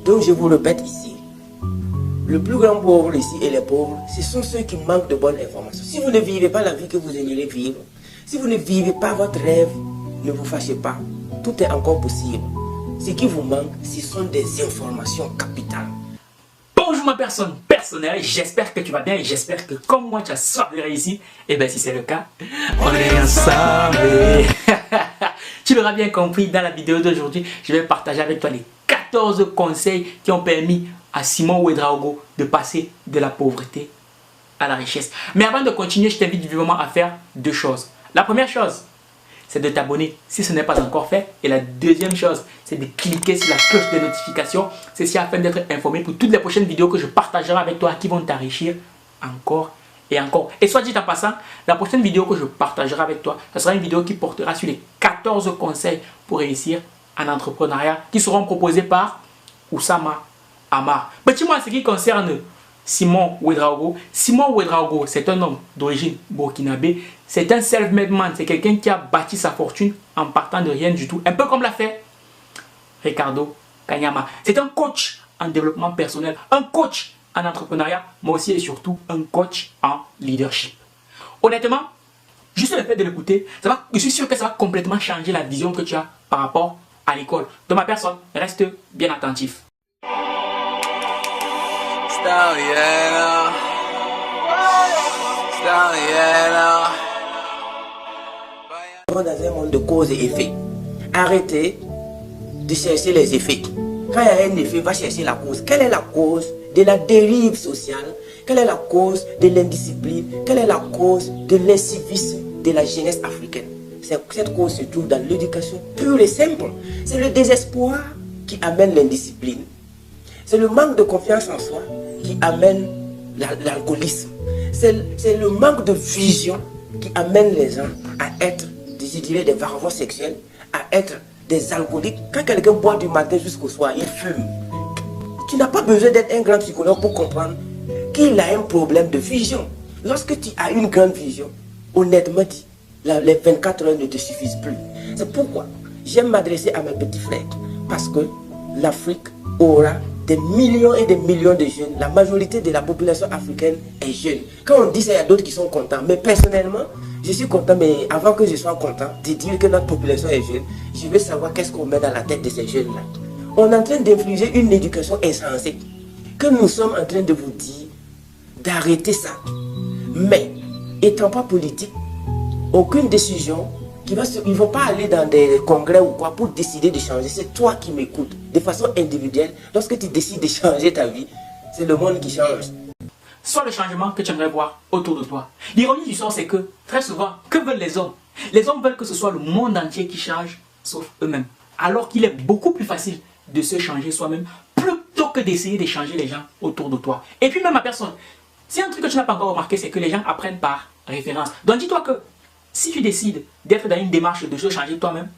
Donc je vous répète ici, le plus grand pauvre ici et les pauvres, ce sont ceux qui manquent de bonnes informations. Si vous ne vivez pas la vie que vous aimeriez vivre, si vous ne vivez pas votre rêve, ne vous fâchez pas, tout est encore possible. Ce qui vous manque, ce sont des informations capitales. Bonjour ma personne personnelle, j'espère que tu vas bien et j'espère que comme moi tu as soif de réussir. Et bien si c'est le cas, on est ensemble. Tu l'auras bien compris, dans la vidéo d'aujourd'hui, je vais partager avec toi les 14 conseils qui ont permis à Simon Ouédraogo de passer de la pauvreté à la richesse. Mais avant de continuer, je t'invite vivement à faire deux choses. La première chose, c'est de t'abonner si ce n'est pas encore fait. Et la deuxième chose, c'est de cliquer sur la cloche de notification. Ceci afin d'être informé pour toutes les prochaines vidéos que je partagerai avec toi qui vont t'enrichir encore et encore. Et soit dit en passant, la prochaine vidéo que je partagerai avec toi, ce sera une vidéo qui portera sur les 14 conseils pour réussir en entrepreneuriat qui seront proposés par Oussama Amar. Petit-moi en ce qui concerne Simon Ouédraogo. Simon Ouédraogo, c'est un homme d'origine burkinabé. C'est un self-made man. C'est quelqu'un qui a bâti sa fortune en partant de rien du tout. Un peu comme l'a fait Ricardo Kanyama. C'est un coach en développement personnel, un coach en entrepreneuriat, mais aussi et surtout un coach en leadership. Honnêtement, juste le fait de l'écouter, je suis sûr que ça va complètement changer la vision que tu as par rapport à l'école. De ma personne, reste bien attentif. Dans un monde de cause et effet. Arrêtez de chercher les effets. Quand il y a un effet, va chercher la cause. Quelle est la cause de la dérive sociale? Quelle est la cause de l'indiscipline? Quelle est la cause de l'incivisme de la jeunesse africaine? Cette cause se trouve dans l'éducation pure et simple. C'est le désespoir qui amène l'indiscipline. C'est le manque de confiance en soi qui amène l'alcoolisme. C'est le manque de vision qui amène les gens à être, je dirais, des varvons sexuels, à être des alcooliques. Quand quelqu'un boit du matin jusqu'au soir, il fume. Tu n'as pas besoin d'être un grand psychologue pour comprendre qu'il a un problème de vision. Lorsque tu as une grande vision, honnêtement dit, les 24 heures ne te suffisent plus. C'est pourquoi j'aime m'adresser à mes petits frères. Parce que l'Afrique aura des millions et des millions de jeunes. La majorité de la population africaine est jeune. Quand on dit ça, il y a d'autres qui sont contents. Mais personnellement, je suis content, mais avant que je sois content de dire que notre population est jeune, je veux savoir qu'est-ce qu'on met dans la tête de ces jeunes-là. On est en train d'infliger une éducation insensée. Que nous sommes en train de vous dire d'arrêter ça. Mais, étant pas politique, aucune décision, ils ne vont pas aller dans des congrès ou quoi pour décider de changer. C'est toi qui m'écoutes de façon individuelle. Lorsque tu décides de changer ta vie, c'est le monde qui change. Soit le changement que tu aimerais voir autour de toi. L'ironie du sort, c'est que très souvent, que veulent les hommes? Les hommes veulent que ce soit le monde entier qui change, sauf eux-mêmes. Alors qu'il est beaucoup plus facile de se changer soi-même plutôt que d'essayer de changer les gens autour de toi. Et puis même ma personne, si un truc que tu n'as pas encore remarqué, c'est que les gens apprennent par référence. Donc dis-toi que si tu décides d'être dans une démarche de se changer toi-même,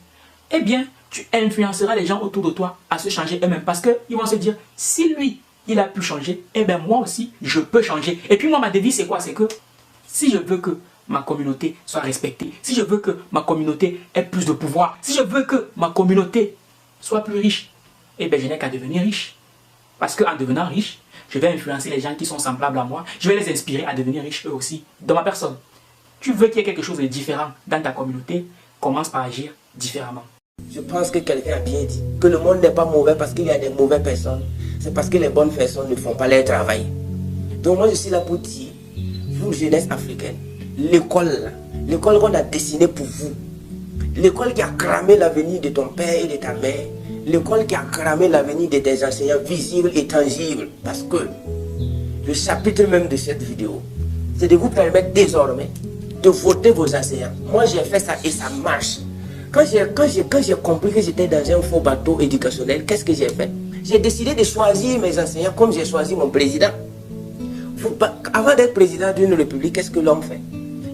eh bien, tu influenceras les gens autour de toi à se changer eux-mêmes. Parce qu'ils vont se dire, si lui, il a pu changer, eh bien moi aussi, je peux changer. Et puis moi, ma devise, c'est quoi? C'est que si je veux que ma communauté soit respectée, si je veux que ma communauté ait plus de pouvoir, si je veux que ma communauté soit plus riche, eh bien, je n'ai qu'à devenir riche. Parce qu'en devenant riche, je vais influencer les gens qui sont semblables à moi. Je vais les inspirer à devenir riches eux aussi, dans ma personne. Tu veux qu'il y ait quelque chose de différent dans ta communauté, commence par agir différemment. Je pense que quelqu'un a bien dit que le monde n'est pas mauvais parce qu'il y a des mauvaises personnes. C'est parce que les bonnes personnes ne font pas leur travail. Donc moi je suis là pour dire, vous jeunesse africaine, l'école qu'on a dessinée pour vous, l'école qui a cramé l'avenir de ton père et de ta mère, l'école qui a cramé l'avenir de tes enseignants visibles et tangibles. Parce que le chapitre même de cette vidéo, c'est de vous permettre désormais de voter vos enseignants. Moi j'ai fait ça et ça marche. Quand j'ai compris que j'étais dans un faux bateau éducationnel, qu'est-ce que j'ai fait? J'ai décidé de choisir mes enseignants comme j'ai choisi mon président. Avant d'être président d'une république, qu'est-ce que l'homme fait?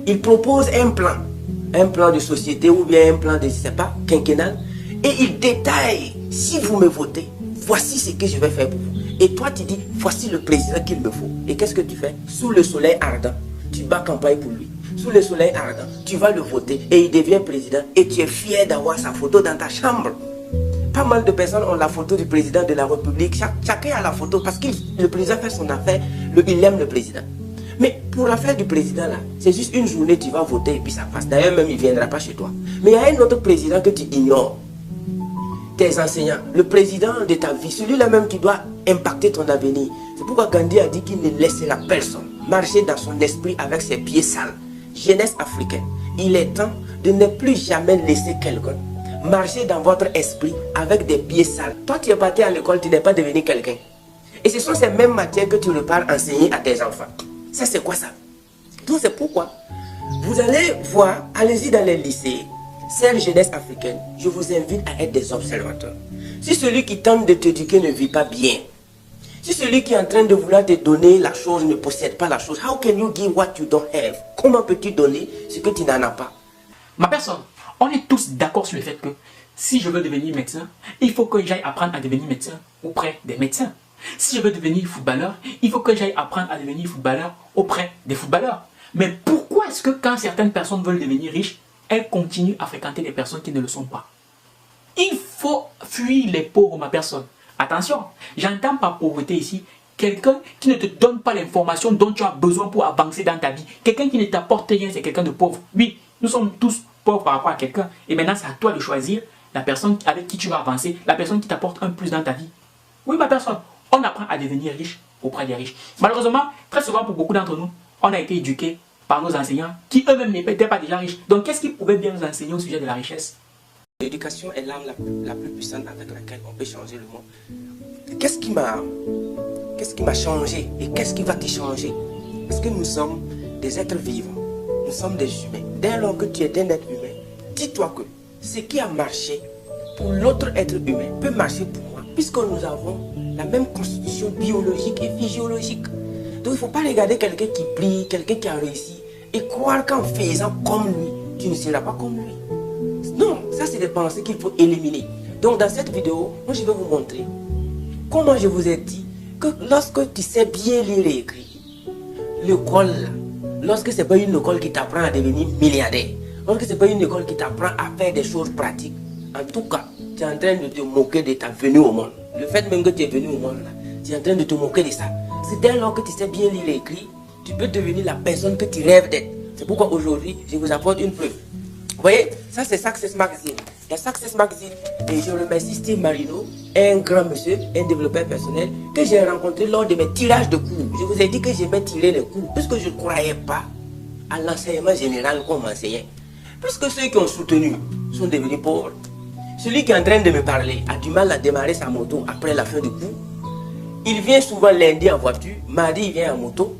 Il propose un plan de société ou bien un plan de, je sais pas, quinquennal, et il détaille, si vous me votez, voici ce que je vais faire pour vous. Et toi tu dis, voici le président qu'il me faut. Et qu'est-ce que tu fais? Sous le soleil ardent, tu bats campagne pour lui. Sous le soleil ardent, tu vas le voter et il devient président et tu es fier d'avoir sa photo dans ta chambre. pas mal de personnes ont la photo du président de la République. Chacun a la photo parce que le président fait son affaire, il aime le président. Mais pour l'affaire du président là, c'est juste une journée, tu vas voter et puis ça passe. D'ailleurs même il ne viendra pas chez toi. Mais il y a un autre président que tu ignores. Tes enseignants, le président de ta vie, celui-là même qui doit impacter ton avenir. C'est pourquoi Gandhi a dit qu'il ne laissera personne marcher dans son esprit avec ses pieds sales. Jeunesse africaine, il est temps de ne plus jamais laisser quelqu'un marcher dans votre esprit avec des pieds sales. Toi tu es parti à l'école, tu n'es pas devenu quelqu'un. Et ce sont ces mêmes matières que tu repars enseigner à tes enfants. Ça c'est quoi ça? Donc c'est pourquoi vous allez voir, allez-y dans les lycées. Chère jeunesse africaine, je vous invite à être des observateurs. Si celui qui tente de t'éduquer ne vit pas bien, si celui qui est en train de vouloir te donner la chose ne possède pas la chose, how can you give what you don't have? Comment peux-tu donner ce que tu n'en as pas? Ma personne, on est tous d'accord sur le fait que si je veux devenir médecin, il faut que j'aille apprendre à devenir médecin auprès des médecins. Si je veux devenir footballeur, il faut que j'aille apprendre à devenir footballeur auprès des footballeurs. Mais pourquoi est-ce que quand certaines personnes veulent devenir riches, elles continuent à fréquenter des personnes qui ne le sont pas? Il faut fuir les pauvres, ma personne. Attention, j'entends par pauvreté ici quelqu'un qui ne te donne pas l'information dont tu as besoin pour avancer dans ta vie. Quelqu'un qui ne t'apporte rien, c'est quelqu'un de pauvre. Oui, nous sommes tous pauvres par rapport à quelqu'un. Et maintenant, c'est à toi de choisir la personne avec qui tu vas avancer, la personne qui t'apporte un plus dans ta vie. Oui, ma personne, on apprend à devenir riche auprès des riches. Malheureusement, très souvent pour beaucoup d'entre nous, on a été éduqués par nos enseignants qui eux-mêmes n'étaient pas déjà riches. Donc, qu'est-ce qu'ils pouvaient bien nous enseigner au sujet de la richesse? L'éducation est l'arme la plus puissante avec laquelle on peut changer le monde. Qu'est-ce qui m'a changé et qu'est-ce qui va te changer? Parce que nous sommes des êtres vivants. Nous sommes des humains. Dès lors que tu es un être humain, dis-toi que ce qui a marché pour l'autre être humain peut marcher pour moi, puisque nous avons la même constitution biologique et physiologique. Donc il ne faut pas regarder quelqu'un qui brille, quelqu'un qui a réussi et croire qu'en faisant comme lui, tu ne seras pas comme lui. Non, ça c'est des pensées qu'il faut éliminer. Donc dans cette vidéo, moi je vais vous montrer comment je vous ai dit que lorsque tu sais bien lire et écrire, l'école, lorsque ce n'est pas une école qui t'apprend à devenir milliardaire, lorsque ce n'est pas une école qui t'apprend à faire des choses pratiques, en tout cas, tu es en train de te moquer de ta venue au monde. Le fait même que tu es venu au monde, là, tu es en train de te moquer de ça. C'est dès lors que tu sais bien lire et écrire, tu peux devenir la personne que tu rêves d'être. C'est pourquoi aujourd'hui, je vous apporte une preuve. Vous voyez, ça c'est Success Magazine. Il y a Success Magazine et je remercie Steve Marino, un grand monsieur, un développeur personnel que j'ai rencontré lors de mes tirages de cours. Je vous ai dit que j'aimais tirer les cours puisque je ne croyais pas à l'enseignement général qu'on m'enseignait. Puisque ceux qui ont soutenu sont devenus pauvres. Celui qui est en train de me parler a du mal à démarrer sa moto après la fin du cours. Il vient souvent lundi en voiture, mardi il vient en moto.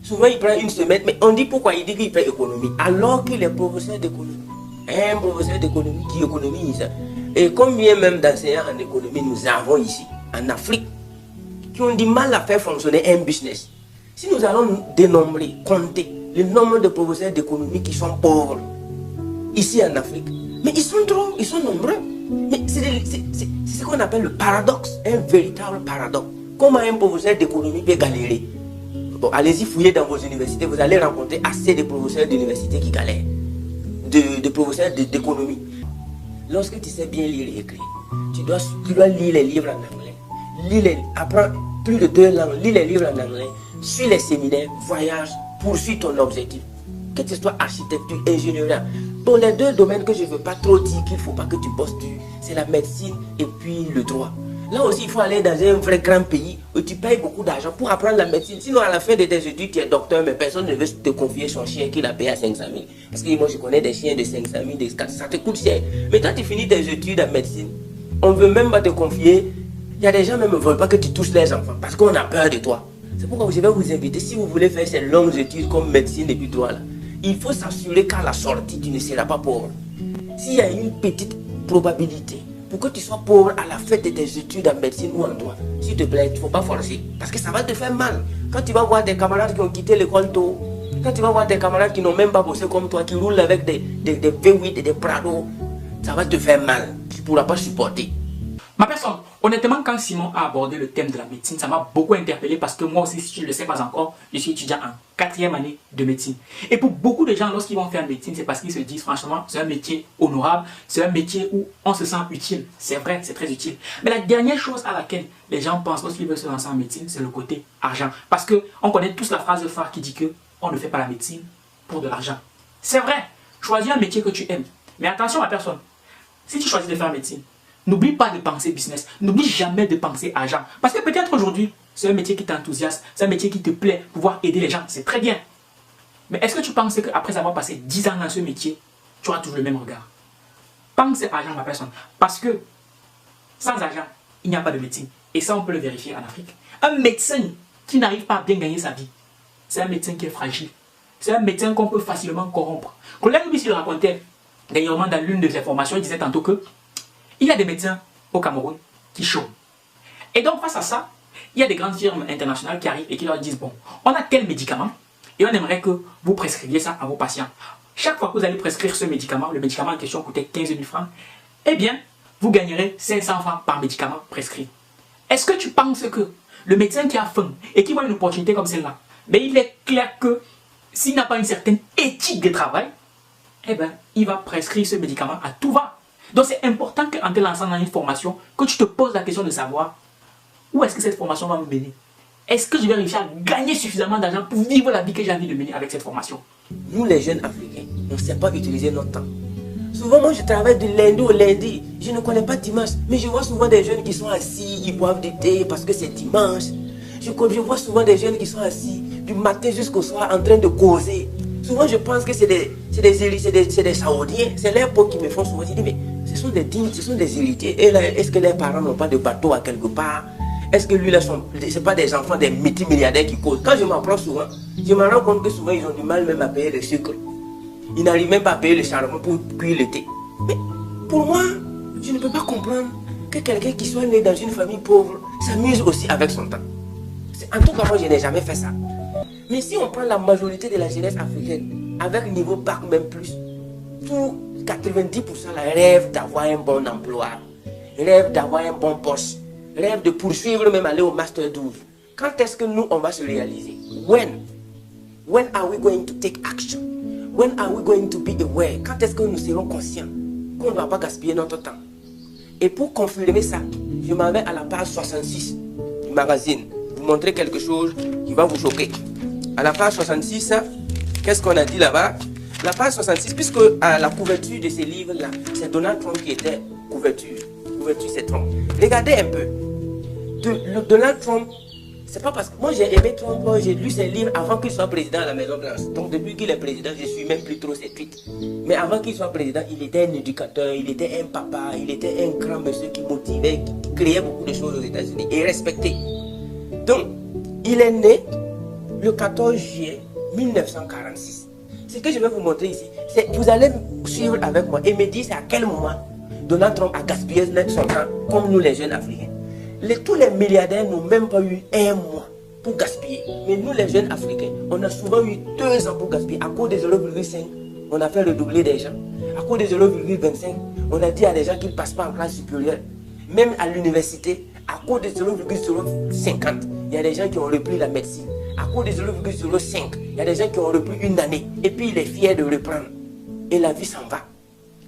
Souvent il prend une semaine, mais on dit pourquoi il dit qu'il fait économie alors qu'il est professeur d'économie. Un professeur d'économie qui économise. Et combien même d'enseignants en économie nous avons ici, en Afrique, qui ont du mal à faire fonctionner un business. Si nous allons dénombrer, compter le nombre de professeurs d'économie qui sont pauvres ici en Afrique, mais ils sont nombreux. Mais c'est ce qu'on appelle le paradoxe, un véritable paradoxe. Comment un professeur d'économie peut galérer? Bon, allez-y fouiller dans vos universités, vous allez rencontrer assez de professeurs d'université qui galèrent, de professeurs d'économie. Lorsque tu sais bien lire et écrire, tu dois lire les livres en anglais, apprends plus de 2 langues, lis les livres en anglais, suis les séminaires, voyage, poursuis ton objectif. Que tu sois architecture, ingénierie. Bon, les 2 domaines que je ne veux pas trop dire qu'il ne faut pas que tu bosses dessus, c'est la médecine et puis le droit. Là aussi, il faut aller dans un vrai grand pays où tu payes beaucoup d'argent pour apprendre la médecine. Sinon, à la fin de tes études, tu es docteur, mais personne ne veut te confier son chien qu'il a payé à 500 000. Parce que moi, je connais des chiens de 500 000, de 400 000, ça te coûte cher. Mais quand tu finis tes études en médecine, on ne veut même pas te confier. Il y a des gens même ne veulent pas que tu touches les enfants parce qu'on a peur de toi. C'est pourquoi je vais vous inviter, si vous voulez faire ces longues études comme médecine et puis droit là, il faut s'assurer qu'à la sortie, tu ne seras pas pauvre. S'il y a une petite probabilité pour que tu sois pauvre à la fin de tes études en médecine ou en droit, s'il te plaît, il ne faut pas forcer. Parce que ça va te faire mal. Quand tu vas voir des camarades qui ont quitté l'école tôt, quand tu vas voir des camarades qui n'ont même pas bossé comme toi, qui roulent avec des V8 et des Prado, ça va te faire mal. Tu ne pourras pas supporter. Ma personne, honnêtement, quand Simon a abordé le thème de la médecine, ça m'a beaucoup interpellé parce que moi aussi, si tu ne le sais pas encore, je suis étudiant en 4e année de médecine. Et pour beaucoup de gens, lorsqu'ils vont faire médecine, c'est parce qu'ils se disent franchement, c'est un métier honorable, c'est un métier où on se sent utile. C'est vrai, c'est très utile. Mais la dernière chose à laquelle les gens pensent lorsqu'ils veulent se lancer en médecine, c'est le côté argent. Parce qu'on connaît tous la phrase phare qui dit que on ne fait pas la médecine pour de l'argent. C'est vrai, choisis un métier que tu aimes. Mais attention à personne. Si tu choisis de faire médecine, n'oublie pas de penser business. N'oublie jamais de penser argent. Parce que peut-être aujourd'hui, c'est un métier qui t'enthousiasme, c'est un métier qui te plaît, pouvoir aider les gens, c'est très bien. Mais est-ce que tu penses qu'après avoir passé 10 ans dans ce métier, tu auras toujours le même regard? Pense argent, ma personne. Parce que sans argent, il n'y a pas de médecine. Et ça, on peut le vérifier en Afrique. Un médecin qui n'arrive pas à bien gagner sa vie, c'est un médecin qui est fragile. C'est un médecin qu'on peut facilement corrompre. Collègue lui, le racontait dernièrement dans l'une de ses formations, il disait tantôt que il y a des médecins au Cameroun qui chôment. Et donc, face à ça, il y a des grandes firmes internationales qui arrivent et qui leur disent, bon, on a tel médicament et on aimerait que vous prescriviez ça à vos patients. Chaque fois que vous allez prescrire ce médicament, le médicament en question coûtait 15 000 francs, eh bien, vous gagnerez 500 francs par médicament prescrit. Est-ce que tu penses que le médecin qui a faim et qui voit une opportunité comme celle-là, mais il est clair que s'il n'a pas une certaine éthique de travail, eh bien, il va prescrire ce médicament à tout va. Donc c'est important qu'en te lançant dans une formation, que tu te poses la question de savoir où est-ce que cette formation va me mener. Est-ce que je vais réussir à gagner suffisamment d'argent pour vivre la vie que j'ai envie de mener avec cette formation? Nous les jeunes Africains, on ne sait pas utiliser notre temps. Souvent moi je travaille de lundi au lundi, je ne connais pas dimanche, mais je vois souvent des jeunes qui sont assis, ils boivent du thé parce que c'est dimanche. Je vois souvent des jeunes qui sont assis du matin jusqu'au soir en train de causer. Souvent je pense que c'est des Saoudiens, c'est leurs potes qui me font souvent dire mais ce sont des dignes, ce sont des héritiers. Et là, est-ce que les parents n'ont pas de bateau à quelque part? Est-ce que lui là, c'est pas des enfants des multimilliardaires qui causent? Quand je m'approche souvent, je me rends compte que souvent ils ont du mal même à payer le sucre. Ils n'arrivent même pas à payer le charbon pour cuire le thé. Mais pour moi, je ne peux pas comprendre que quelqu'un qui soit né dans une famille pauvre s'amuse aussi avec son temps. En tout cas, moi je n'ai jamais fait ça. Mais si on prend la majorité de la jeunesse africaine, avec niveau bac même plus, tout 90% rêve d'avoir un bon emploi, rêve d'avoir un bon poste, rêve de poursuivre même aller au master 12. Quand est-ce que nous on va se réaliser? When are we going to take action? When are we going to be aware? Quand est-ce que nous serons conscients qu'on ne va pas gaspiller notre temps? Et pour confirmer ça, je m'en vais à la page 66 du magazine. Vous montrer quelque chose qui va vous choquer. À la page 66, qu'est-ce qu'on a dit là-bas? La page 66, puisque à la couverture de ces livres-là, c'est Donald Trump qui était couverture. Couverture, c'est Trump. Regardez un peu. Donald Trump, c'est pas parce que moi j'ai aimé Trump, j'ai lu ses livres avant qu'il soit président à la Maison Blanche. Donc depuis qu'il est président, je suis même plus trop ses tweets. Mais avant qu'il soit président, il était un éducateur, il était un papa, il était un grand monsieur qui motivait, qui créait beaucoup de choses aux États-Unis et respecté. Donc, il est né le 14 juillet 1946. Ce que je vais vous montrer ici, c'est vous allez suivre avec moi et me dire c'est à quel moment Donald Trump a gaspillé son temps comme nous les jeunes Africains. Tous les milliardaires n'ont même pas eu un mois pour gaspiller. Mais nous les jeunes Africains, on a souvent eu 2 ans pour gaspiller. À cause des 0,5, on a fait redoubler des gens. À cause des 0,25, on a dit à des gens qu'ils ne passent pas en classe supérieure. Même à l'université, à cause des 0,050, il y a des gens qui ont repris la médecine. À cause des 0,05, il y a des gens qui ont repris une année. Et puis il est fier de reprendre. Et la vie s'en va.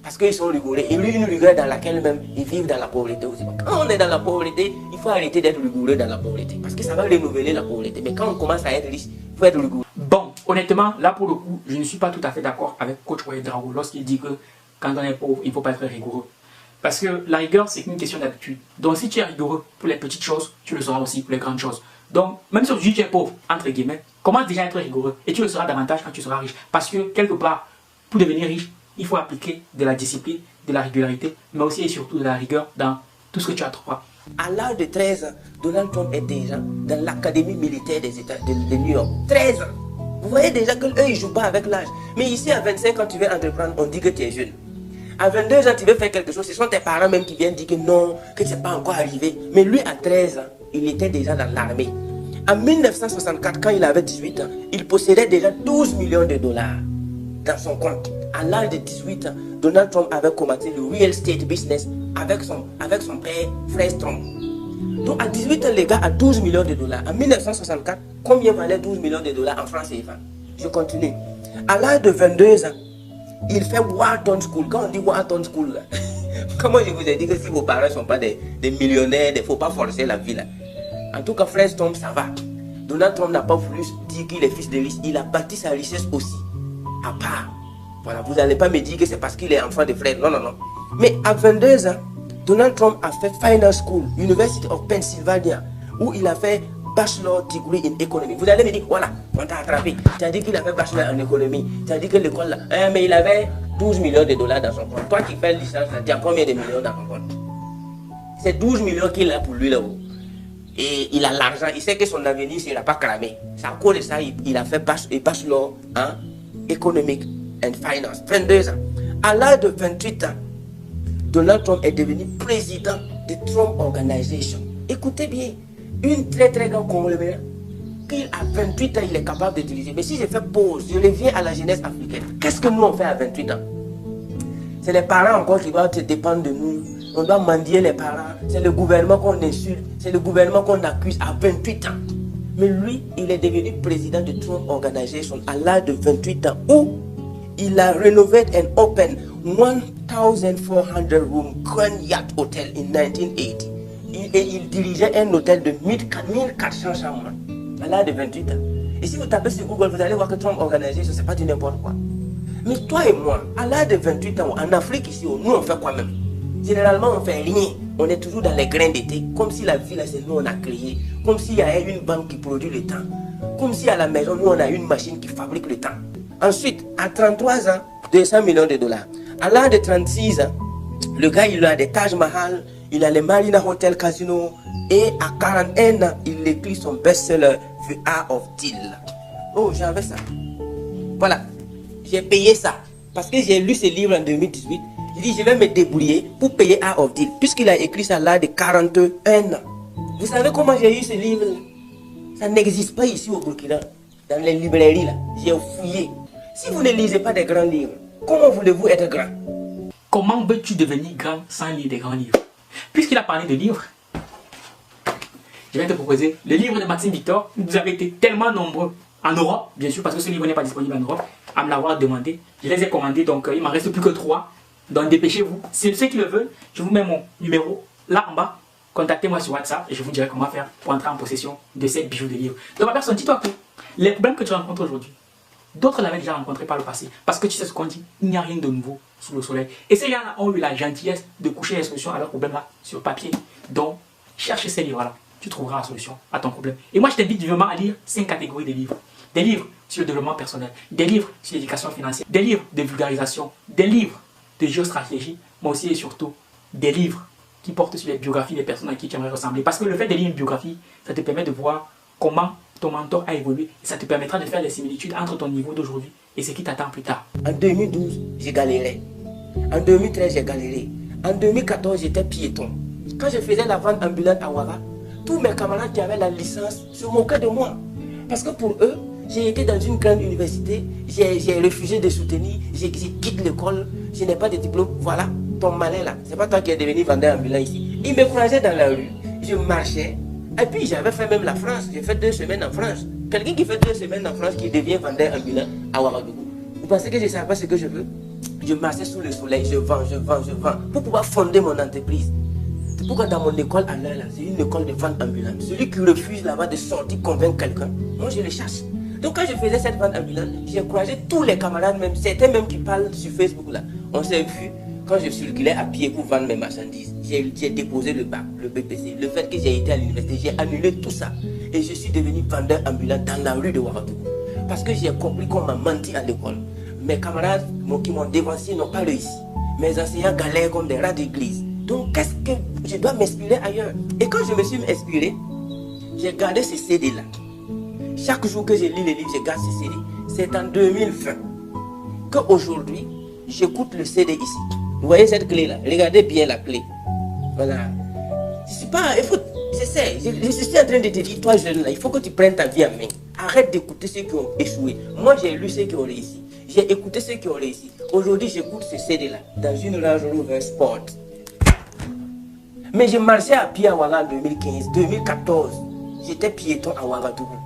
Parce qu'ils sont rigoureux. Et lui, une rigueur dans laquelle même ils vivent dans la pauvreté aussi. Quand on est dans la pauvreté, il faut arrêter d'être rigoureux dans la pauvreté. Parce que ça va renouveler la pauvreté. Mais quand on commence à être riche, il faut être rigoureux. Bon, honnêtement, là pour le coup, je ne suis pas tout à fait d'accord avec Coach Ouedraogo lorsqu'il dit que quand on est pauvre, il ne faut pas être rigoureux. Parce que la rigueur, c'est une question d'habitude. Donc si tu es rigoureux pour les petites choses, tu le seras aussi pour les grandes choses. Donc, même si aujourd'hui tu es pauvre, entre guillemets, commence déjà à être rigoureux. Et tu le seras davantage quand tu seras riche. Parce que quelque part, pour devenir riche, il faut appliquer de la discipline, de la régularité, mais aussi et surtout de la rigueur dans tout ce que tu entreprends. À l'âge de 13 ans, Donald Trump est déjà dans l'académie militaire des États de New York. 13 ans. Vous voyez déjà qu'eux, ils ne jouent pas avec l'âge. Mais ici, à 25 ans, tu veux entreprendre, on dit que tu es jeune. À 22 ans, tu veux faire quelque chose, ce sont tes parents même qui viennent dire que non, que ce n'est pas encore arrivé. Mais lui, à 13 ans, il était déjà dans l'armée. En 1964, quand il avait 18 ans, il possédait déjà 12 millions de dollars dans son compte. À l'âge de 18 ans, Donald Trump avait commencé le real estate business avec son père, Frère Strong. Donc à 18 ans, les gars, à 12 millions de dollars. En 1964, combien valait 12 millions de dollars en francs CFA? Je continue. À l'âge de 22 ans, il fait Wharton School. Quand on dit Wharton School, là, comment je vous ai dit que si vos parents ne sont pas des millionnaires, il ne faut pas forcer la vie là. En tout cas, Frère Trump, ça va. Donald Trump n'a pas voulu dire qu'il est fils de riche. Il a bâti sa richesse aussi. À part. Voilà, vous n'allez pas me dire que c'est parce qu'il est enfant de frère. Non, non, non. Mais à 22 ans, Donald Trump a fait Finance School, University of Pennsylvania, où il a fait Bachelor Degree in Economy. Vous allez me dire, voilà, on t'a attrapé. Tu as dit qu'il avait Bachelor en économie. Tu as dit que l'école là, mais il avait 12 millions de dollars dans son compte. Toi qui fais licence, tu as combien de millions dans ton compte? C'est 12 millions qu'il a pour lui là-haut. Et il a l'argent, il sait que son avenir ne sera pas cramé. C'est à cause de ça il a fait Bachelor en Economic and Finance. 22 ans. À l'âge de 28 ans, Donald Trump est devenu président de Trump Organization. Écoutez bien, une très très grande conglomérat qu'il à 28 ans il est capable de diriger. Mais si je fais pause, je reviens à la jeunesse africaine. Qu'est-ce que nous on fait à 28 ans? C'est les parents encore qui doivent dépendre de nous. On doit mendier les parents. C'est le gouvernement qu'on insulte. C'est le gouvernement qu'on accuse à 28 ans. Mais lui, il est devenu président de Trump Organization à l'âge de 28 ans où il a rénové and opened 1,400 room Grand Yacht Hotel in 1980. Et il dirigeait un hôtel de 1400 chambres à l'âge de 28 ans. Et si vous tapez sur Google, vous allez voir que Trump Organization, c'est pas du n'importe quoi. Mais toi et moi, à l'âge de 28 ans, en Afrique ici, nous on fait quoi même? Généralement, on ne fait rien. On est toujours dans les grains d'été. Comme si la vie, là, c'est nous, on a créé. Comme s'il y a une banque qui produit le temps. Comme si à la maison, nous, on a une machine qui fabrique le temps. Ensuite, à 33 ans, 200 millions de dollars. À l'âge de 36 ans, le gars, il a des Taj Mahal, il a les Marina Hotel Casino. Et à 41 ans, il écrit son best-seller, The Art of Deal. Oh, j'avais ça. Voilà. J'ai payé ça. Parce que j'ai lu ce livre en 2018. Il dit, je vais me débrouiller pour payer Art of Deal. Puisqu'il a écrit ça là de 41 ans. Vous savez comment j'ai eu ce livre? Ça n'existe pas ici au Burkina. Dans les librairies là. J'ai fouillé. Si vous ne lisez pas des grands livres, comment voulez-vous être grand? Comment veux-tu devenir grand sans lire des grands livres? Puisqu'il a parlé de livres, je vais te proposer le livre de Maxime Victor. Vous avez été tellement nombreux en Europe, bien sûr, parce que ce livre n'est pas disponible en Europe, à me l'avoir demandé. Je les ai commandés, donc il ne m'en reste plus que 3. Donc dépêchez-vous. Si ceux qui le veulent, je vous mets mon numéro là en bas. Contactez-moi sur WhatsApp et je vous dirai comment faire pour entrer en possession de ces bijoux de livres. Donc ma personne, dis-toi que les problèmes que tu rencontres aujourd'hui, d'autres l'avaient déjà rencontré par le passé. Parce que tu sais ce qu'on dit, il n'y a rien de nouveau sous le soleil. Et ces gens-là ont eu la gentillesse de coucher les solutions à leurs problèmes là sur papier. Donc cherche ces livres-là. Tu trouveras la solution à ton problème. Et moi, je t'invite vivement à lire 5 catégories de livres. Des livres sur le développement personnel, des livres sur l'éducation financière, des livres de vulgarisation, des livres de géostratégie, mais aussi et surtout des livres qui portent sur les biographies des personnes à qui tu aimerais ressembler. Parce que le fait de lire une biographie, ça te permet de voir comment ton mentor a évolué. Et ça te permettra de faire des similitudes entre ton niveau d'aujourd'hui et ce qui t'attend plus tard. En 2012, j'ai galéré. En 2013, j'ai galéré. En 2014, j'étais piéton. Quand je faisais la vente ambulante à Ouaga, tous mes camarades qui avaient la licence se moquaient de moi. Parce que pour eux, j'ai été dans une grande université, j'ai refusé de soutenir, j'ai quitté l'école, je n'ai pas de diplôme. Voilà, ton malin là, c'est pas toi qui es devenu vendeur ambulant ici. Il me croisait dans la rue, je marchais, et puis j'avais fait même la France, j'ai fait 2 semaines en France. Quelqu'un qui fait 2 semaines en France qui devient vendeur ambulant à Ouagadougou. Vous pensez que je ne savais pas ce que je veux? Je marchais sous le soleil, je vends, pour pouvoir fonder mon entreprise. C'est pourquoi dans mon école à l'heure là, c'est une école de vente ambulante. Celui qui refuse là-bas de sortir convaincre quelqu'un, moi je le chasse. Donc quand je faisais cette vente ambulante, j'ai croisé tous les camarades, même certains même qui parlent sur Facebook là. On s'est vu quand je circulais à pied pour vendre mes marchandises. J'ai déposé le bac, le BPC. Le fait que j'ai été à l'université, j'ai annulé tout ça. Et je suis devenu vendeur ambulant dans la rue de Ouagadougou. Parce que j'ai compris qu'on m'a menti à l'école. Mes camarades qui m'ont dévancé n'ont pas réussi. Mes enseignants galèrent comme des rats d'église. Donc qu'est-ce que je dois m'inspirer ailleurs? Et quand je me suis inspiré, j'ai gardé ces CD là. Chaque jour que je lis les livres, je garde ces CD. C'est en 2020 qu'aujourd'hui, j'écoute le CD ici. Vous voyez cette clé là? Regardez bien la clé. Voilà. Je suis pas... Il faut, je sais, je suis en train de te dire, toi jeune là, il faut que tu prennes ta vie en main. Arrête d'écouter ceux qui ont échoué. Moi j'ai lu ceux qui ont réussi. J'ai écouté ceux qui ont réussi. Aujourd'hui j'écoute ce CD là dans une Range Rover Sport. Mais je marchais à pied à Ouaga en 2015, 2014. J'étais piéton à Ouagadougou.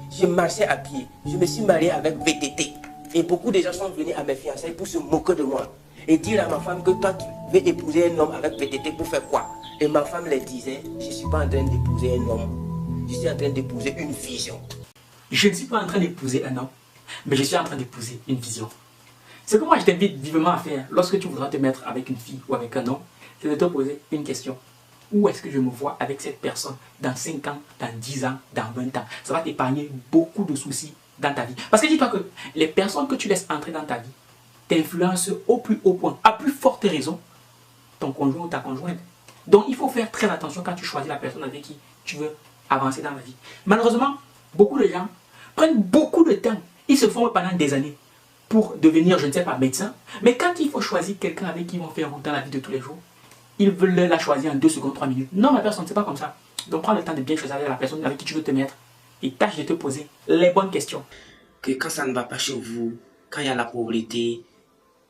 Je marchais à pied. Je me suis marié avec VTT. Et beaucoup de gens sont venus à mes fiançailles pour se moquer de moi. Et dire à ma femme que toi tu veux épouser un homme avec VTT pour faire quoi? Et ma femme leur disait, je ne suis pas en train d'épouser un homme. Je suis en train d'épouser une vision. Je ne suis pas en train d'épouser un homme, mais je suis en train d'épouser une vision. Ce que moi je t'invite vivement à faire lorsque tu voudras te mettre avec une fille ou avec un homme, c'est de te poser une question. Où est-ce que je me vois avec cette personne dans 5 ans, dans 10 ans, dans 20 ans? Ça va t'épargner beaucoup de soucis dans ta vie. Parce que dis-toi que les personnes que tu laisses entrer dans ta vie t'influencent au plus haut point, à plus forte raison, ton conjoint ou ta conjointe. Donc il faut faire très attention quand tu choisis la personne avec qui tu veux avancer dans la vie. Malheureusement, beaucoup de gens prennent beaucoup de temps. Ils se forment pendant des années pour devenir, je ne sais pas, médecin. Mais quand il faut choisir quelqu'un avec qui ils vont faire dans la vie de tous les jours, ils veulent la choisir en 2 secondes, 3 minutes. Non, ma personne, c'est pas comme ça. Donc prends le temps de bien choisir la personne avec qui tu veux te mettre et tâche de te poser les bonnes questions. Que quand ça ne va pas chez vous, quand il y a la pauvreté,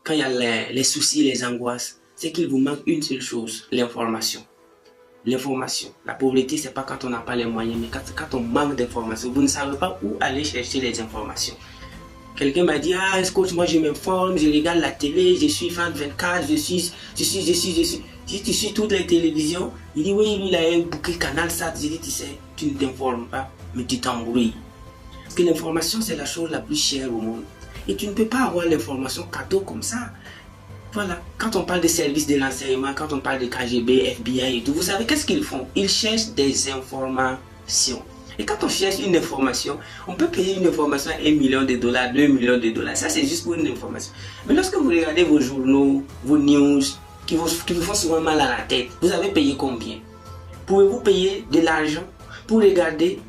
quand il y a les soucis, les angoisses, c'est qu'il vous manque une seule chose, l'information. L'information. La pauvreté, c'est pas quand on n'a pas les moyens, mais quand on manque d'informations. Vous ne savez pas où aller chercher les informations. Quelqu'un m'a dit, ah, coach, moi je m'informe, je regarde la télé, je suis fan 24, je suis. Si tu suis toutes les télévisions, il dit, oui, lui, il a un bouquet Canal Sat. Je dis, tu sais, tu ne t'informes pas, mais tu t'embrouilles. Parce que l'information, c'est la chose la plus chère au monde. Et tu ne peux pas avoir l'information cadeau comme ça. Voilà, quand on parle des services de l'enseignement, quand on parle de KGB, FBI et tout, vous savez qu'est-ce qu'ils font? Ils cherchent des informations. Et quand on cherche une information, on peut payer une information à $1 million, $2 millions. Ça, c'est juste pour une information. Mais lorsque vous regardez vos journaux, vos news, qui vous font souvent mal à la tête, vous avez payé combien? Pouvez-vous payer de l'argent pour regarder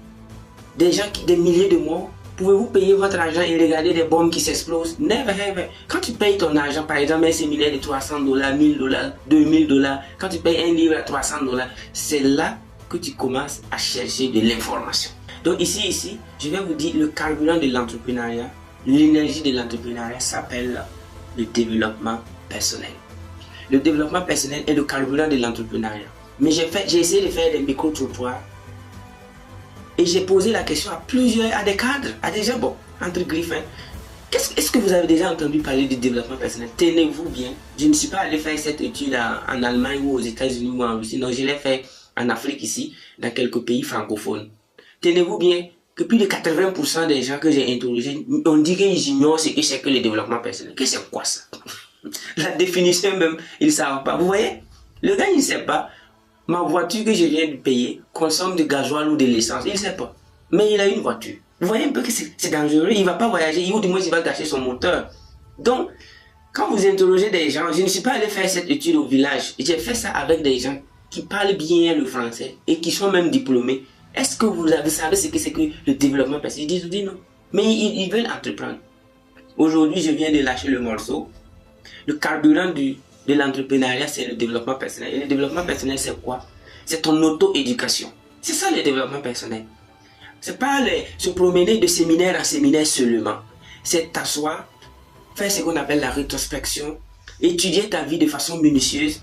des gens, des milliers de morts? Pouvez-vous payer votre argent et regarder des bombes qui s'explosent? Never, never. Quand tu payes ton argent, par exemple, un séminaire de $300, $1000, $2000, quand tu payes un livre à $300, c'est là que tu commences à chercher de l'information. Donc ici, je vais vous dire le carburant de l'entrepreneuriat, l'énergie de l'entrepreneuriat s'appelle le développement personnel. Le développement personnel est le carburant de l'entrepreneuriat. Mais j'ai essayé de faire des micro-trottoirs. Et j'ai posé la question à des cadres, à des gens, bon, entre griffes. Hein. Est-ce que vous avez déjà entendu parler du développement personnel? Tenez-vous bien. Je ne suis pas allé faire cette étude en Allemagne ou aux États-Unis ou en Russie. Non, je l'ai fait en Afrique ici, dans quelques pays francophones. Tenez-vous bien que plus de 80% des gens que j'ai interrogés, on dit qu'ils ignorent ce que c'est que le développement personnel. Qu'est-ce que c'est quoi ça? La définition même, ils ne savent pas. Vous voyez? Le gars, il ne sait pas. Ma voiture que je viens de payer consomme du gasoil ou de l'essence. Il ne sait pas. Mais il a une voiture. Vous voyez un peu que c'est dangereux. Il ne va pas voyager. Ou du moins, il va gâcher son moteur. Donc, quand vous interrogez des gens, je ne suis pas allé faire cette étude au village. J'ai fait ça avec des gens qui parlent bien le français et qui sont même diplômés. Est-ce que vous savez ce que c'est que le développement personnel? Ils disent non. Mais ils veulent entreprendre. Aujourd'hui, je viens de lâcher le morceau. Le carburant de l'entrepreneuriat, c'est le développement personnel. Et le développement personnel, c'est quoi? C'est ton auto-éducation. C'est ça le développement personnel. C'est pas se promener de séminaire en séminaire seulement. C'est t'asseoir, faire ce qu'on appelle la rétrospection, étudier ta vie de façon minutieuse,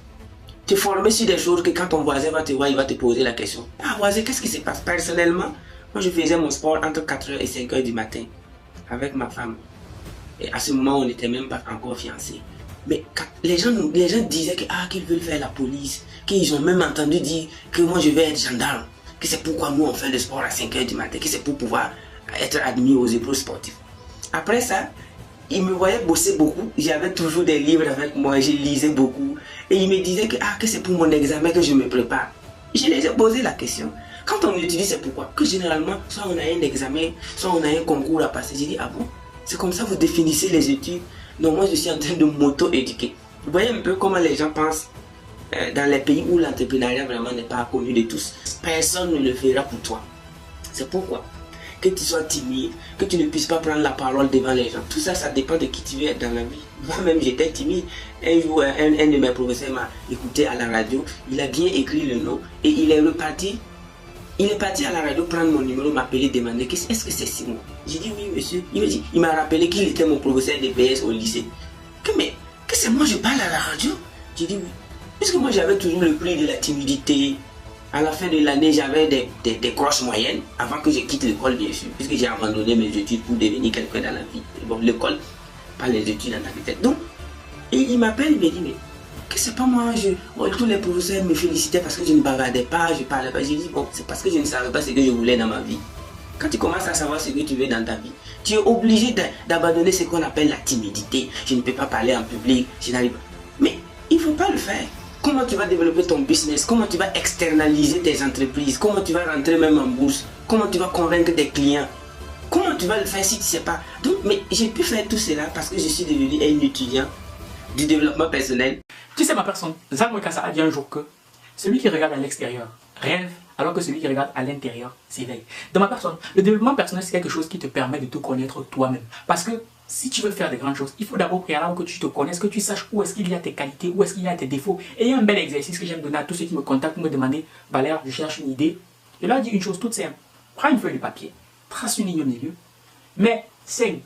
te former sur des choses que quand ton voisin va te voir, il va te poser la question. Ah voisin, qu'est-ce qui se passe? Personnellement, moi je faisais mon sport entre 4h et 5h du matin avec ma femme. Et à ce moment, on n'était même pas encore fiancés. Mais les gens disaient qu'ils veulent faire la police, qu'ils ont même entendu dire que moi je vais être gendarme, que c'est pourquoi nous on fait le sport à 5h du matin, que c'est pour pouvoir être admis aux épreuves sportives. Après ça, ils me voyaient bosser beaucoup, j'avais toujours des livres avec moi, je lisais beaucoup, et ils me disaient que c'est pour mon examen que je me prépare. Je les ai posé la question. Quand on étudie, c'est pourquoi? Que généralement, soit on a un examen, soit on a un concours à passer. J'ai dit, ah bon? C'est comme ça que vous définissez les études? Non, moi je suis en train de m'auto-éduquer. Vous voyez un peu comment les gens pensent dans les pays où l'entrepreneuriat vraiment n'est pas connu de tous. Personne ne le fera pour toi. C'est pourquoi que tu sois timide, que tu ne puisses pas prendre la parole devant les gens. Tout ça, ça dépend de qui tu veux être dans la vie. Moi-même, j'étais timide. Un jour, un de mes professeurs m'a écouté à la radio. Il a bien écrit le nom et il est reparti. Il est parti à la radio prendre mon numéro, m'appeler, demander est-ce que c'est Simon? J'ai dit oui monsieur. Il m'a rappelé qu'il était mon professeur de PS au lycée. Mais que c'est moi je parle à la radio? J'ai dit oui. Puisque moi, j'avais toujours le prix de la timidité. À la fin de l'année, j'avais des grosses moyennes avant que je quitte l'école, bien sûr, puisque j'ai abandonné mes études pour devenir quelqu'un dans la vie. Bon, l'école, pas les études en tant que tel. Donc, il m'appelle, il me dit, mais que c'est pas moi, tous les professeurs me félicitaient parce que je ne bavardais pas, je parlais pas. J'ai dit, bon, c'est parce que je ne savais pas ce que je voulais dans ma vie. Quand tu commences à savoir ce que tu veux dans ta vie, tu es obligé d'abandonner ce qu'on appelle la timidité. Je ne peux pas parler en public, je n'arrive pas. Mais il ne faut pas le faire. Comment tu vas développer ton business? Comment tu vas externaliser tes entreprises? Comment tu vas rentrer même en bourse? Comment tu vas convaincre tes clients? Comment tu vas le faire si tu ne sais pas? Donc, mais j'ai pu faire tout cela parce que je suis devenu un étudiant du développement personnel. Tu sais ma personne, Zach Mwekassa a dit un jour que celui qui regarde à l'extérieur rêve, alors que celui qui regarde à l'intérieur s'éveille. Dans ma personne, le développement personnel c'est quelque chose qui te permet de te connaître toi-même. Parce que si tu veux faire des grandes choses, il faut d'abord préalable que tu te connaisses, que tu saches où est-ce qu'il y a tes qualités, où est-ce qu'il y a tes défauts. Et il y a un bel exercice que j'aime donner à tous ceux qui me contactent pour me demander, Valère, je cherche une idée. Je leur dis une chose toute simple. Prends une feuille de papier, trace une ligne au milieu, mets 5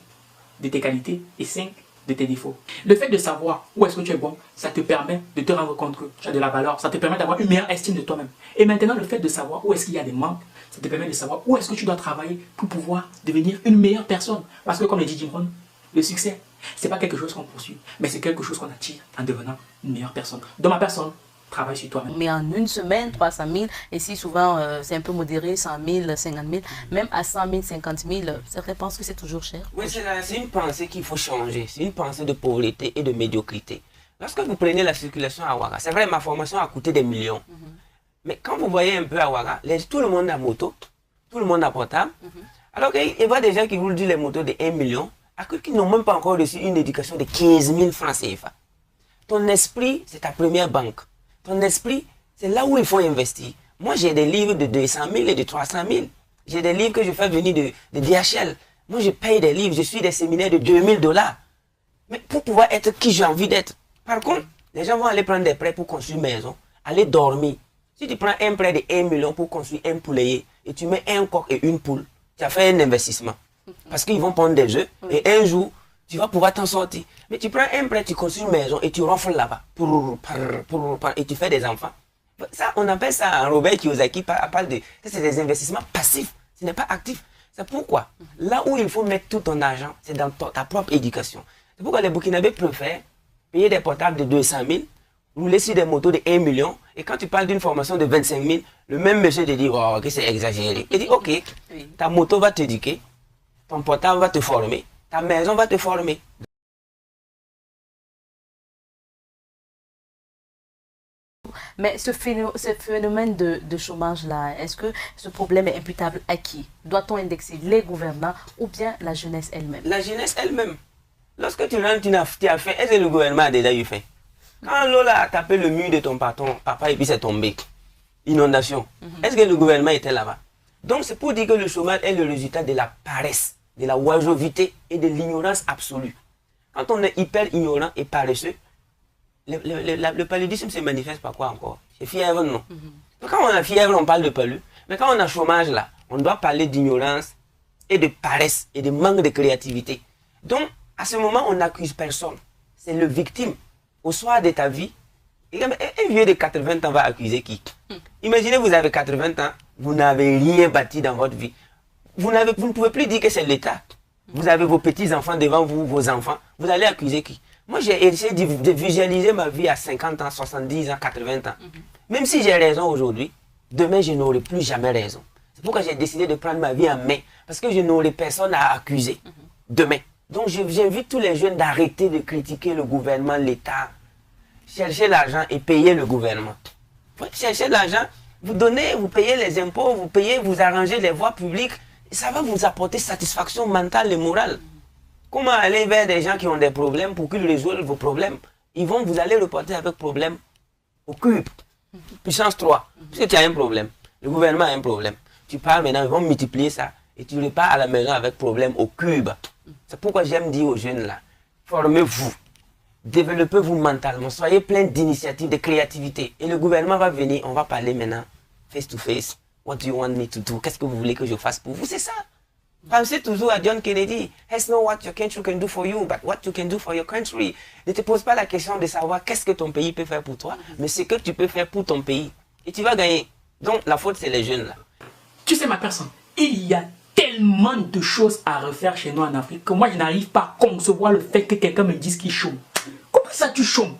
de tes qualités et 5 de tes défauts. Le fait de savoir où est-ce que tu es bon, ça te permet de te rendre compte que tu as de la valeur, ça te permet d'avoir une meilleure estime de toi-même. Et maintenant, le fait de savoir où est-ce qu'il y a des manques, ça te permet de savoir où est-ce que tu dois travailler pour pouvoir devenir une meilleure personne. Parce que comme le dit Jim Rohn, le succès, c'est pas quelque chose qu'on poursuit, mais c'est quelque chose qu'on attire en devenant une meilleure personne. Dans ma personne, travaille sur toi-même. Mais en une semaine, 300 000, et si souvent c'est un peu modéré, 100 000, 50 000, même à 100 000, 50 000, certains pensent que c'est toujours cher. Oui, c'est une pensée qu'il faut changer. C'est une pensée de pauvreté et de médiocrité. Lorsque vous prenez la circulation à Ouaga, c'est vrai, ma formation a coûté des millions. Mais quand vous voyez un peu à Ouaga, tout le monde a moto, tout le monde a portable. Alors qu'il voit des gens qui roulent les motos de 1 million, qui n'ont même pas encore reçu une éducation de 15 000 francs CFA. Ton esprit, c'est ta première banque. Ton esprit, c'est là où il faut investir. Moi, j'ai des livres de 200 000 et de 300 000. J'ai des livres que je fais venir de DHL. Moi, je paye des livres. Je suis des séminaires de 2000 $. Mais pour pouvoir être qui j'ai envie d'être. Par contre, les gens vont aller prendre des prêts pour construire une maison, aller dormir. Si tu prends un prêt de 1 million pour construire un poulailler et tu mets un coq et une poule, tu as fait un investissement. Parce qu'ils vont prendre des œufs et un jour, tu vas pouvoir t'en sortir. Mais tu prends un prêt, tu construis une maison et tu ronfles là-bas. Et tu fais des enfants. Ça, on appelle ça, Robert Kiyosaki parle de... C'est des investissements passifs. Ce n'est pas actif. C'est pourquoi, là où il faut mettre tout ton argent, c'est dans ta propre éducation. C'est pourquoi les Burkinabés préfèrent payer des portables de 200 000, rouler sur des motos de 1 million, et quand tu parles d'une formation de 25 000, le même monsieur te dit, oh, que c'est exagéré. Il dit, ok, ta moto va t'éduquer, ton portable va te former, ta maison va te former. Mais ce phénomène de chômage-là, est-ce que ce problème est imputable à qui? Doit-on indexer les gouvernants ou bien la jeunesse elle-même? La jeunesse elle-même. Lorsque tu rentres, tu as fait, est-ce que le gouvernement a déjà eu fait? Quand l'eau a tapé le mur de ton patron, papa, et puis c'est tombé. Inondation. Est-ce que le gouvernement était là-bas? Donc c'est pour dire que le chômage est le résultat de la paresse, de la oisiveté et de l'ignorance absolue. Quand on est hyper ignorant et paresseux, le paludisme se manifeste par quoi encore? C'est fièvre, non? Donc, quand on a fièvre, on parle de palu. Mais quand on a chômage, là, on doit parler d'ignorance et de paresse et de manque de créativité. Donc, à ce moment, on n'accuse personne. C'est le victime. Au soir de ta vie, un vieux de 80 ans va accuser qui? Imaginez, vous avez 80 ans, vous n'avez rien bâti dans votre vie. Vous ne pouvez plus dire que c'est l'État. Vous avez vos petits-enfants devant vous, vos enfants. Vous allez accuser qui? Moi, j'ai essayé de visualiser ma vie à 50 ans, 70 ans, 80 ans. Même si j'ai raison aujourd'hui, demain, je n'aurai plus jamais raison. C'est pourquoi j'ai décidé de prendre ma vie en main. Parce que je n'aurai personne à accuser demain. Donc, j'invite tous les jeunes d'arrêter de critiquer le gouvernement, l'État. Cherchez l'argent et payez le gouvernement. Cherchez l'argent, vous donnez, vous payez les impôts, vous payez, vous arrangez les voies publiques. Et ça va vous apporter satisfaction mentale et morale. Comment aller vers des gens qui ont des problèmes pour qu'ils résolvent vos problèmes? Vous allez reporter avec problème au cube, puissance 3. Parce que tu as un problème, le gouvernement a un problème. Tu parles maintenant, ils vont multiplier ça et tu repars à la maison avec problème au cube. C'est pourquoi j'aime dire aux jeunes là, formez-vous, développez-vous mentalement, soyez plein d'initiatives, de créativité. Et le gouvernement va venir, on va parler maintenant face to face. What do you want me to do? Qu'est-ce que vous voulez que je fasse pour vous? C'est ça. Pensez toujours à John Kennedy. It's not what your country can do for you, but what you can do for your country. Ne te pose pas la question de savoir qu'est-ce que ton pays peut faire pour toi, mais ce que tu peux faire pour ton pays. Et tu vas gagner. Donc la faute, c'est les jeunes là. Tu sais ma personne, il y a tellement de choses à refaire chez nous en Afrique que moi je n'arrive pas à concevoir le fait que quelqu'un me dise qu'il chôme. Comment ça tu chômes?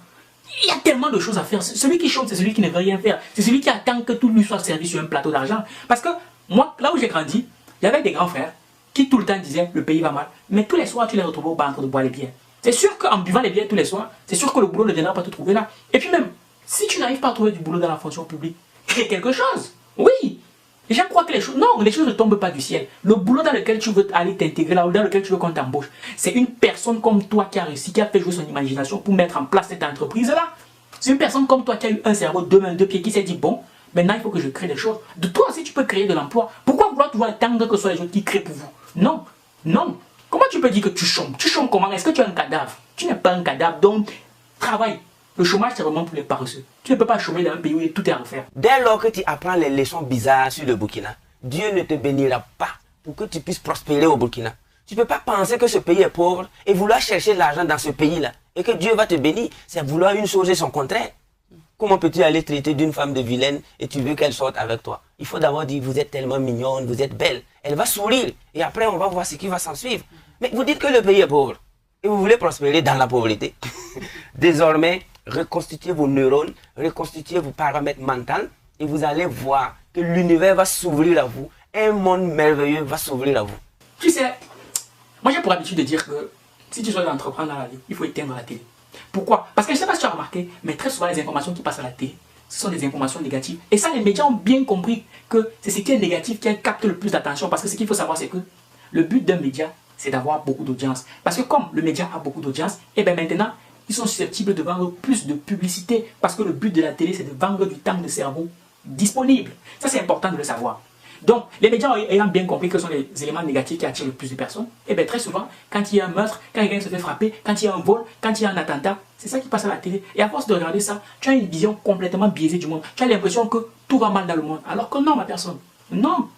Il y a tellement de choses à faire. Celui qui chôme, c'est celui qui ne veut rien faire. C'est celui qui attend que tout lui soit servi sur un plateau d'argent. Parce que moi, là où j'ai grandi, il y avait des grands frères qui tout le temps disaient le pays va mal. Mais tous les soirs, tu les retrouvais au bar en train de boire les bières. C'est sûr qu'en buvant les bières tous les soirs, c'est sûr que le boulot ne viendra pas te trouver là. Et puis même, si tu n'arrives pas à trouver du boulot dans la fonction publique, crée quelque chose. Oui. Les gens croient que les choses... Non, les choses ne tombent pas du ciel. Le boulot dans lequel tu veux aller t'intégrer, là, ou dans lequel tu veux qu'on t'embauche, c'est une personne comme toi qui a réussi, qui a fait jouer son imagination pour mettre en place cette entreprise-là. C'est une personne comme toi qui a eu un cerveau, deux mains, deux pieds, qui s'est dit, bon, maintenant il faut que je crée des choses. De toi aussi, tu peux créer de l'emploi. Pourquoi vouloir toujours attendre que ce soit les autres qui créent pour vous? Non, non. Comment tu peux dire que tu chômes? Tu chômes comment? Est-ce que tu es un cadavre? Tu n'es pas un cadavre, donc travaille. Le chômage, c'est vraiment pour les paresseux. Tu ne peux pas chômer dans un pays où tout est à refaire. Dès lors que tu apprends les leçons bizarres sur le Burkina, Dieu ne te bénira pas pour que tu puisses prospérer au Burkina. Tu ne peux pas penser que ce pays est pauvre et vouloir chercher l'argent dans ce pays-là et que Dieu va te bénir. C'est vouloir une chose et son contraire. Comment peux-tu aller traiter d'une femme de vilaine et tu veux qu'elle sorte avec toi? Il faut d'abord dire, vous êtes tellement mignonne, vous êtes belle. Elle va sourire et après on va voir ce qui va s'en suivre. Mais vous dites que le pays est pauvre et vous voulez prospérer dans la pauvreté. Désormais, reconstituez vos neurones, reconstituez vos paramètres mentaux et vous allez voir que l'univers va s'ouvrir à vous. Un monde merveilleux va s'ouvrir à vous. Tu sais, moi j'ai pour habitude de dire que si tu souhaites entreprendre dans la vie, il faut éteindre la télé. Pourquoi? Parce que je ne sais pas si tu as remarqué, mais très souvent les informations qui passent à la télé, ce sont des informations négatives. Et ça, les médias ont bien compris que c'est ce qui est négatif qui capte le plus d'attention. Parce que ce qu'il faut savoir, c'est que le but d'un média, c'est d'avoir beaucoup d'audience. Parce que comme le média a beaucoup d'audience, et bien maintenant, ils sont susceptibles de vendre plus de publicité. Parce que le but de la télé, c'est de vendre du temps de cerveau disponible. Ça, c'est important de le savoir. Donc, les médias ayant bien compris que ce sont les éléments négatifs qui attirent le plus de personnes, et bien très souvent, quand il y a un meurtre, quand quelqu'un se fait frapper, quand il y a un vol, quand il y a un attentat, c'est ça qui passe à la télé. Et à force de regarder ça, tu as une vision complètement biaisée du monde. Tu as l'impression que tout va mal dans le monde. Alors que non, ma personne. Non.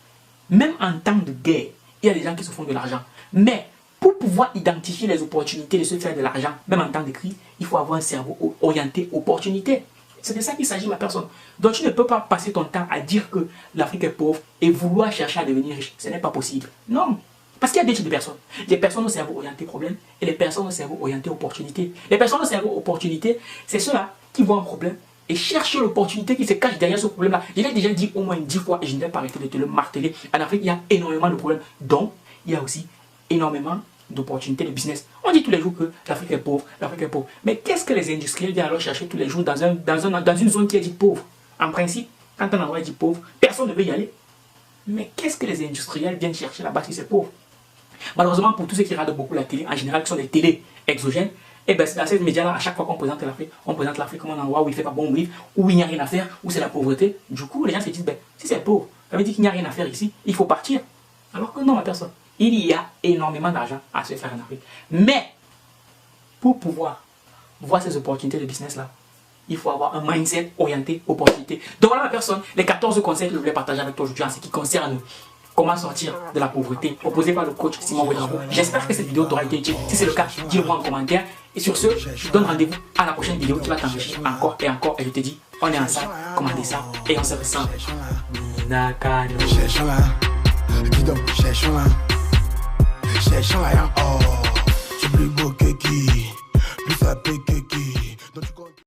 Même en temps de guerre, il y a des gens qui se font de l'argent. Mais pour pouvoir identifier les opportunités de se faire de l'argent, même en temps de crise, il faut avoir un cerveau orienté opportunité. C'est de ça qu'il s'agit, ma personne. Donc tu ne peux pas passer ton temps à dire que l'Afrique est pauvre et vouloir chercher à devenir riche. Ce n'est pas possible. Non. Parce qu'il y a deux types de personnes. Les personnes au cerveau orienté problème et les personnes au cerveau orienté opportunité. Les personnes au cerveau opportunité, c'est ceux-là qui voient un problème et cherchent l'opportunité qui se cache derrière ce problème-là. Je l'ai déjà dit au moins 10 fois et je ne vais pas arrêter de te le marteler. En Afrique, il y a énormément de problèmes. Donc, il y a aussi énormément d'opportunités de business. On dit tous les jours que l'Afrique est pauvre, l'Afrique est pauvre. Mais qu'est-ce que les industriels viennent alors chercher tous les jours dans une zone qui est dite pauvre? En principe, quand un endroit est dit pauvre, personne ne veut y aller. Mais qu'est-ce que les industriels viennent chercher là-bas si c'est pauvre? Malheureusement, pour tous ceux qui regardent beaucoup la télé, en général, qui sont des télés exogènes, et bien dans ces médias-là, à chaque fois qu'on présente l'Afrique comme un endroit où il ne fait pas bon vivre, où il n'y a rien à faire, où c'est la pauvreté. Du coup, les gens se disent, ben, si c'est pauvre, ça veut dire qu'il n'y a rien à faire ici, il faut partir. Alors que non, ma personne. Il y a énormément d'argent à se faire en Afrique. Mais, pour pouvoir voir ces opportunités de business-là, il faut avoir un mindset orienté opportunité. Donc voilà ma personne, les 14 conseils que je voulais partager avec toi aujourd'hui en ce qui concerne comment sortir de la pauvreté, proposé par le coach Simon Ouedraogo. J'espère que cette vidéo t'aura été utile. Si c'est le cas, dis-moi en commentaire. Et sur ce, je te donne rendez-vous à la prochaine vidéo qui va t'enrichir encore et encore. Et je te dis, on est ensemble, commandez ça et on se ressemble. Nakano. Dis donc, cherchons là, oh, c'est plus beau que qui, plus ça peut que